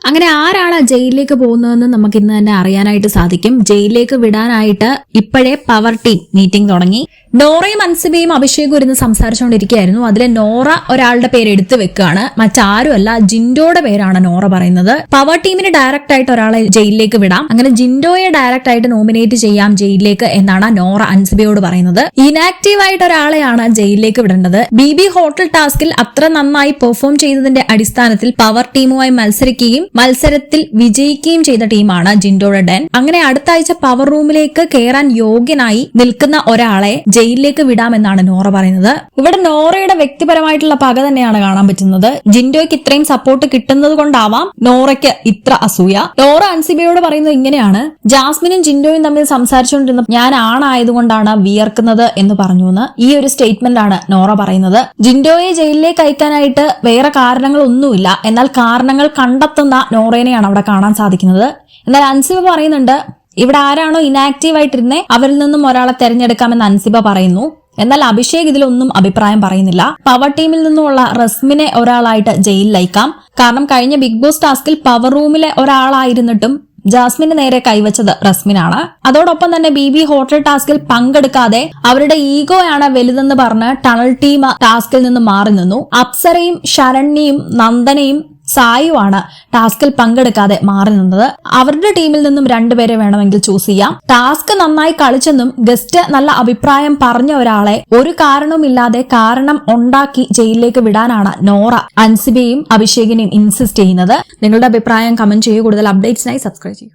അങ്ങനെ ആരാണ് ജയിലിലേക്ക് പോകുന്നതെന്ന് നമുക്ക് ഇന്ന് തന്നെ അറിയാനായിട്ട് സാധിക്കും. ജയിലിലേക്ക് വിടാനായിട്ട് ഇപ്പോഴേ പവർ ടീം മീറ്റിംഗ് തുടങ്ങി. നോറയും അൻസിബയും അഭിഷേകും ഇരുന്ന് സംസാരിച്ചുകൊണ്ടിരിക്കുകയായിരുന്നു. അതിലെ നോറ ഒരാളുടെ പേര് എടുത്തു വെക്കുകയാണ്. മറ്റാരുമല്ല, ജിൻഡോയുടെ പേരാണ് നോറ പറയുന്നത്. പവർ ടീമിന് ഡയറക്റ്റ് ആയിട്ട് ഒരാളെ ജയിലിലേക്ക് വിടാം, അങ്ങനെ ജിൻഡോയെ ഡയറക്റ്റ് ആയിട്ട് നോമിനേറ്റ് ചെയ്യാം ജയിലിലേക്ക് എന്നാണ് നോറ അൻസിബയോട് പറയുന്നത്. ഇനാക്റ്റീവ് ആയിട്ട് ഒരാളെയാണ് ജയിലിലേക്ക് വിടേണ്ടത്. ബി ഹോട്ടൽ ടാസ്കിൽ അത്ര നന്നായി പെർഫോം ചെയ്തതിന്റെ അടിസ്ഥാനത്തിൽ പവർ ടീമുമായി മത്സരിക്കുകയും മത്സരത്തിൽ വിജയിക്കുകയും ചെയ്ത ടീമാണ് ജിൻഡോയുടെ ഡെൻ. അങ്ങനെ അടുത്ത ആഴ്ച പവർ റൂമിലേക്ക് കയറാൻ യോഗ്യനായി നിൽക്കുന്ന ഒരാളെ ജയിലിലേക്ക് വിടാമെന്നാണ് നോറ പറയുന്നത്. ഇവിടെ നോറയുടെ വ്യക്തിപരമായിട്ടുള്ള പക തന്നെയാണ് കാണാൻ പറ്റുന്നത്. ജിൻഡോയ്ക്ക് ഇത്രയും സപ്പോർട്ട് കിട്ടുന്നത് കൊണ്ടാവാം നോറയ്ക്ക് ഇത്ര അസൂയ. നോറ അൻസിബയോട് പറയുന്നത് ഇങ്ങനെയാണ്: ജാസ്മിനും ജിൻഡോയും തമ്മിൽ സംസാരിച്ചുകൊണ്ടിരുന്ന ഞാൻ ആണായതുകൊണ്ടാണ് വിയർക്കുന്നത് എന്ന് പറഞ്ഞു എന്ന് ഈ ഒരു സ്റ്റേറ്റ്മെന്റ് ആണ് നോറ പറയുന്നത്. ജിൻഡോയെ ജയിലിലേക്ക് അയക്കാനായിട്ട് വേറെ കാരണങ്ങളൊന്നുമില്ല, എന്നാൽ കാരണങ്ങൾ കണ്ടെത്തുന്ന നോറേനെയാണ് അവിടെ കാണാൻ സാധിക്കുന്നത്. എന്നാൽ അൻസിബ പറയുന്നുണ്ട്, ഇവിടെ ആരാണോ ഇനാക്റ്റീവ് ആയിട്ടിരുന്നേ അവരിൽ നിന്നും ഒരാളെ തെരഞ്ഞെടുക്കാമെന്ന് അൻസിബ പറയുന്നു. എന്നാൽ അഭിഷേക് ഇതിലൊന്നും അഭിപ്രായം പറയുന്നില്ല. പവർ ടീമിൽ നിന്നുമുള്ള റസ്മിനെ ഒരാളായിട്ട് ജയിലിൽ അയക്കാം. കാരണം കഴിഞ്ഞ ബിഗ് ബോസ് ടാസ്കിൽ പവർ റൂമിലെ ഒരാളായിരുന്നിട്ടും ജാസ്മിന് നേരെ കൈവച്ചത് റസ്മിനാണ്. അതോടൊപ്പം തന്നെ ബി ഹോട്ടൽ ടാസ്കിൽ പങ്കെടുക്കാതെ അവരുടെ ഈഗോയാണ് വലുതെന്ന് പറഞ്ഞ് ടണൽ ടീം ടാസ്കിൽ നിന്ന് മാറി നിന്നു. അപ്സരയും ശരണ്യയും നന്ദനയും സായുവാണ് ടാസ്കിൽ പങ്കെടുക്കാതെ മാറി നിന്നത്. അവരുടെ ടീമിൽ നിന്നും രണ്ടുപേരെ വേണമെങ്കിൽ ചൂസ് ചെയ്യാം. ടാസ്ക് നന്നായി കളിച്ചെന്നും ഗസ്റ്റ് നല്ല അഭിപ്രായം പറഞ്ഞ ഒരാളെ ഒരു കാരണവുമില്ലാതെ കാരണം ഉണ്ടാക്കി ജയിലിലേക്ക് വിടാനാണ് നോറ അൻസിബയും അഭിഷേകിനെയും ഇൻസിസ്റ്റ് ചെയ്യുന്നത്. നിങ്ങളുടെ അഭിപ്രായം കമന്റ് ചെയ്യൂ. കൂടുതൽ അപ്ഡേറ്റ്സിനായി സബ്സ്ക്രൈബ് ചെയ്യൂ.